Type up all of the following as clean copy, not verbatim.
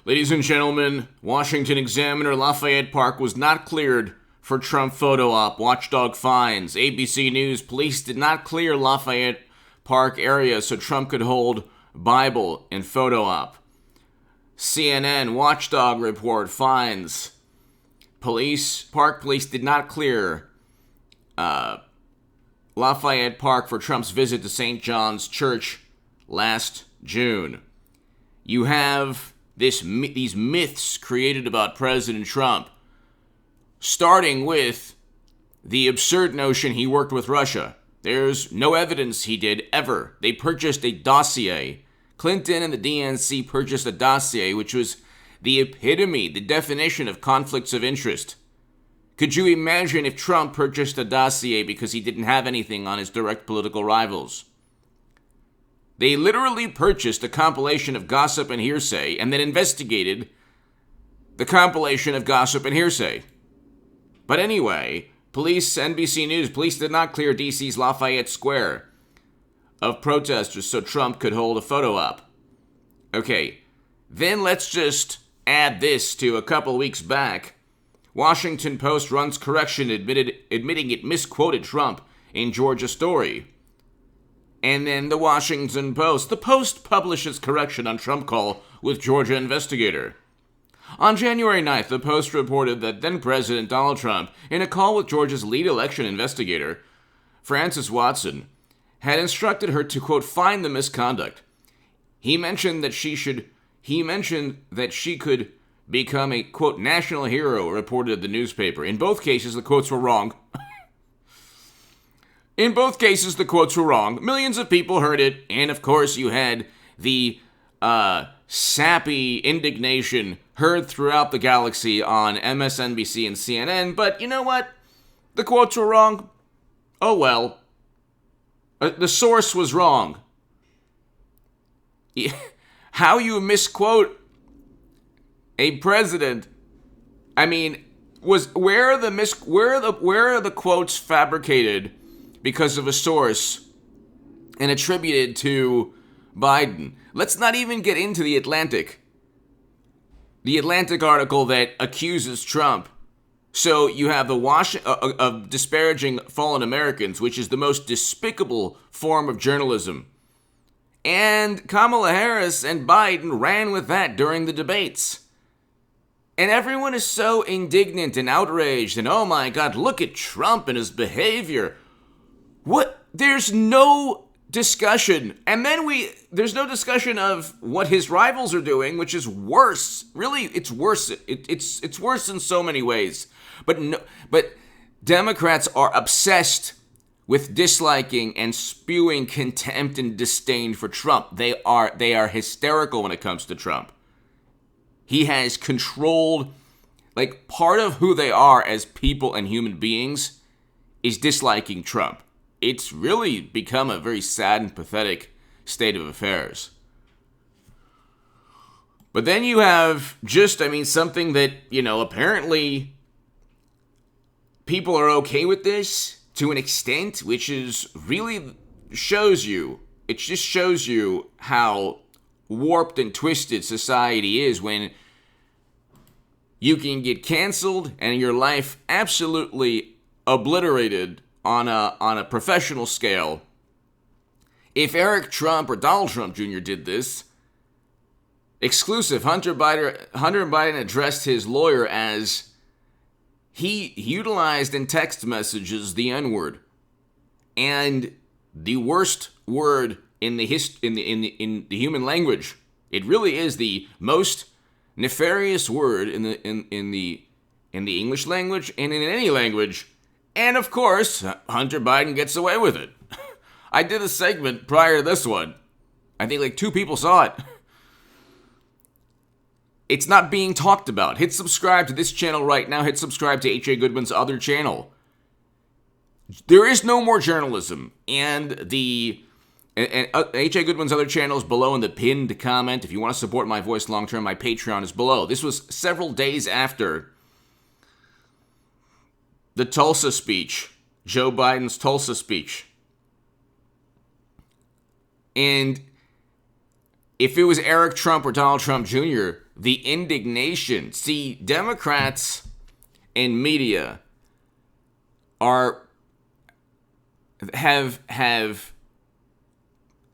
Ladies and gentlemen, Washington Examiner Lafayette Park was not cleared for Trump photo op. Watchdog finds. ABC News, police did not clear Lafayette Park area so Trump could hold Bible and photo op. CNN, Watchdog report finds. Park police did not clear Lafayette Park for Trump's visit to St. John's Church last June. You have these myths created about President Trump, starting with the absurd notion he worked with Russia. There's no evidence he did ever. They purchased a dossier. Clinton and the DNC purchased a dossier which was the epitome, the definition of conflicts of interest. Could you imagine if Trump purchased a dossier because he didn't have anything on his direct political rivals? They literally purchased a compilation of gossip and hearsay and then investigated the compilation of gossip and hearsay. But anyway, NBC News, police did not clear D.C.'s Lafayette Square of protesters so Trump could hold a photo op. Okay, then let's just add this to a couple weeks back. Washington Post runs correction admitting it misquoted Trump in Georgia story. And then the Washington Post. The Post publishes correction on Trump call with Georgia investigator. On January 9th, the Post reported that then-President Donald Trump, in a call with Georgia's lead election investigator, Frances Watson, had instructed her to, quote, find the misconduct. He mentioned that she could become a, quote, national hero, reported the newspaper. In both cases, the quotes were wrong. In both cases, the quotes were wrong. Millions of people heard it, and of course you had the sappy indignation heard throughout the galaxy on MSNBC and CNN, but you know what? The quotes were wrong. Oh well. The source was wrong. How you misquote a president? I mean, where are the quotes fabricated because of a source and attributed to Biden? Let's not even get into the Atlantic. The Atlantic article that accuses Trump. So you have the of disparaging fallen Americans, which is the most despicable form of journalism. And Kamala Harris and Biden ran with that during the debates. And everyone is so indignant and outraged and, oh my God, look at Trump and his behavior. What? There's no discussion. And then there's no discussion of what his rivals are doing, which is worse. Really, it's worse. It's worse in so many ways. But Democrats are obsessed with disliking and spewing contempt and disdain for Trump. They are hysterical when it comes to Trump. He has controlled, like, part of who they are as people and human beings is disliking Trump. It's really become a very sad and pathetic state of affairs. But then you have something that, apparently people are okay with this to an extent, which is really shows you how warped and twisted society is when you can get canceled and your life absolutely obliterated on a professional scale. If Eric Trump or Donald Trump Jr. did this, exclusive, Hunter Biden addressed his lawyer as he utilized in text messages the N-word, and the worst word in the human language. It really is the most nefarious word in the English language and in any language. And of course, Hunter Biden gets away with it. I did a segment prior to this one. I think like 2 people saw it. It's not being talked about. Hit subscribe to this channel right now. Hit subscribe to H.A. Goodman's other channel. There is no more journalism. And H.A. Goodman's other channel is below in the pinned comment. If you want to support my voice long term, my Patreon is below. This was several days after the Tulsa speech, Joe Biden's Tulsa speech. And if it was Eric Trump or Donald Trump Jr., the indignation. See, Democrats and media have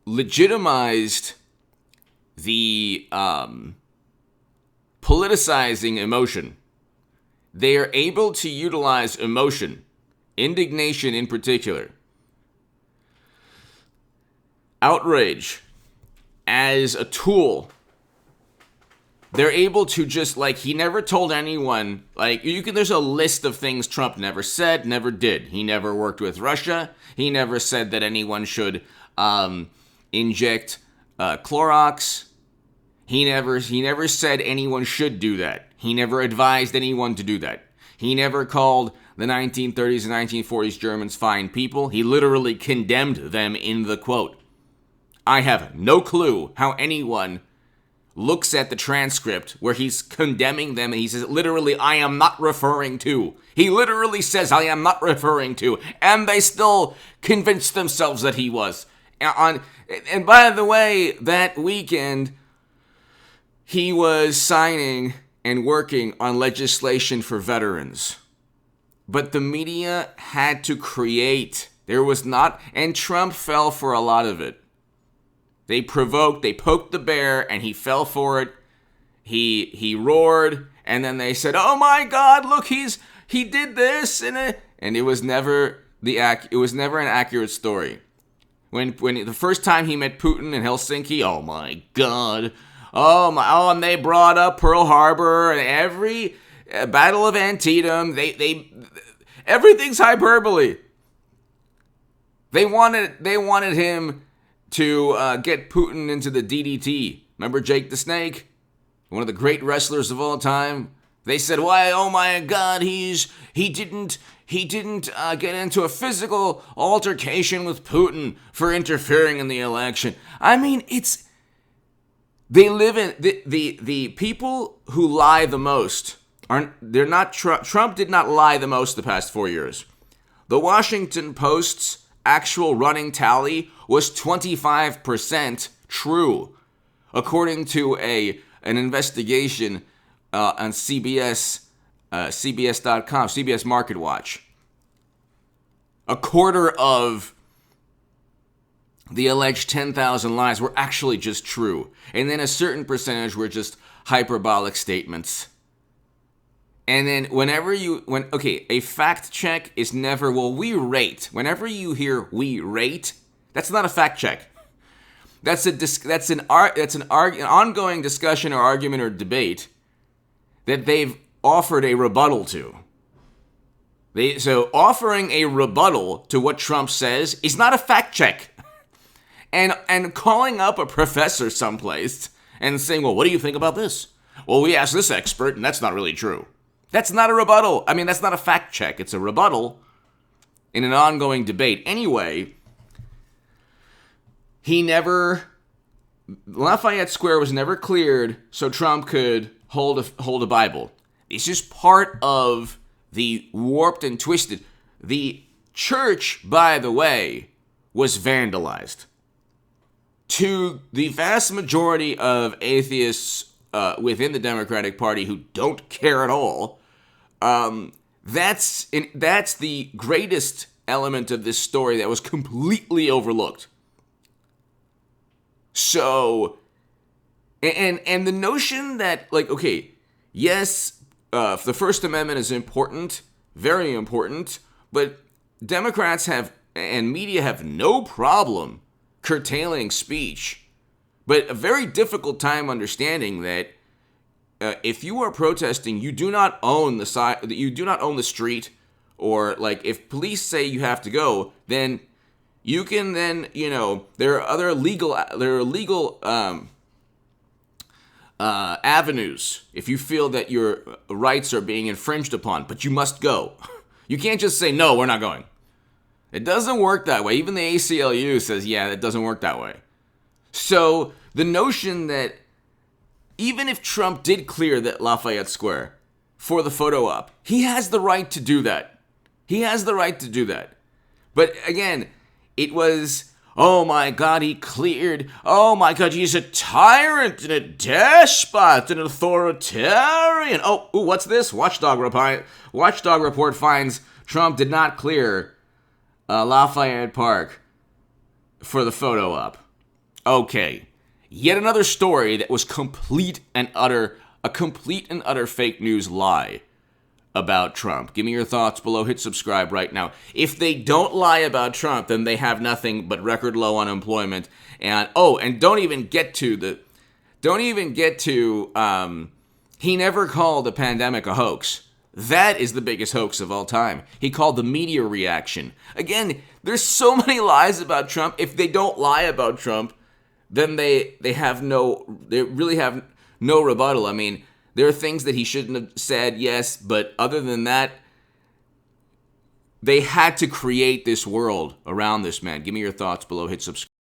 legitimized the politicizing emotion. They are able to utilize emotion, indignation in particular, outrage as a tool. They're able to just, like, he never told anyone, like, there's a list of things Trump never said, never did. He never worked with Russia. He never said that anyone should inject Clorox. He never said anyone should do that. He never advised anyone to do that. He never called the 1930s and 1940s Germans fine people. He literally condemned them in the quote. I have no clue how anyone looks at the transcript where he's condemning them and he says, literally, I am not referring to. He literally says, I am not referring to. And they still convince themselves that he was. And by the way, that weekend, he was signing and working on legislation for veterans. But the media had to create. There was not, and Trump fell for a lot of it. They poked the bear, and he fell for it. He roared, and then they said, "Oh my God, look, he did this," and it was never an accurate story. When the first time he met Putin in Helsinki, oh my God, and they brought up Pearl Harbor and every Battle of Antietam. They everything's hyperbole. They wanted him to get Putin into the DDT. Remember Jake the Snake? One of the great wrestlers of all time. They said, "Why, oh my God, he didn't get into a physical altercation with Putin for interfering in the election." I mean, they live in the people who lie the most they're not Trump did not lie the most the past 4 years. The Washington Post's actual running tally was 25% true, according to an investigation on CBS, CBS.com, CBS Market Watch. A quarter of the alleged 10,000 lies were actually just true, and then a certain percentage were just hyperbolic statements. And then a fact check is never, we rate. Whenever you hear we rate, that's not a fact check. That's an ongoing discussion or argument or debate that they've offered a rebuttal to. So offering a rebuttal to what Trump says is not a fact check. And calling up a professor someplace and saying, "Well, what do you think about this?" "Well, we asked this expert, and that's not really true." That's not a rebuttal. I mean, that's not a fact check. It's a rebuttal in an ongoing debate. Anyway, Lafayette Square was never cleared so Trump could hold a Bible. This is part of the warped and twisted. The church, by the way, was vandalized. To the vast majority of atheists within the Democratic Party who don't care at all, that's the greatest element of this story that was completely overlooked. So, and the notion that, yes, the First Amendment is important, very important, but Democrats and media have no problem curtailing speech, but a very difficult time understanding that if you are protesting, you do not own the side, you do not own the street, or if police say you have to go, then you can there are legal avenues if you feel that your rights are being infringed upon, but you must go. You can't just say, "No, we're not going." It doesn't work that way. Even the ACLU says, yeah, that doesn't work that way. So the notion that even if Trump did clear that Lafayette Square for the photo op, he has the right to do that. He has the right to do that. But again, it was Oh my God, he cleared. Oh my God, he's a tyrant and a despot and an authoritarian. Oh, ooh, what's this? Watchdog report finds Trump did not clear Lafayette Park for the photo op. Okay, yet another story that was a complete and utter fake news lie about Trump. Give me your thoughts below. Hit subscribe right now. If they don't lie about Trump, then they have nothing but record low unemployment. And don't even get to he never called the pandemic a hoax. That is the biggest hoax of all time. He called the media reaction. Again, there's so many lies about Trump. If they don't lie about Trump, then they really have no rebuttal. I mean, there are things that he shouldn't have said, yes, but other than that, they had to create this world around this man. Give me your thoughts below. Hit subscribe.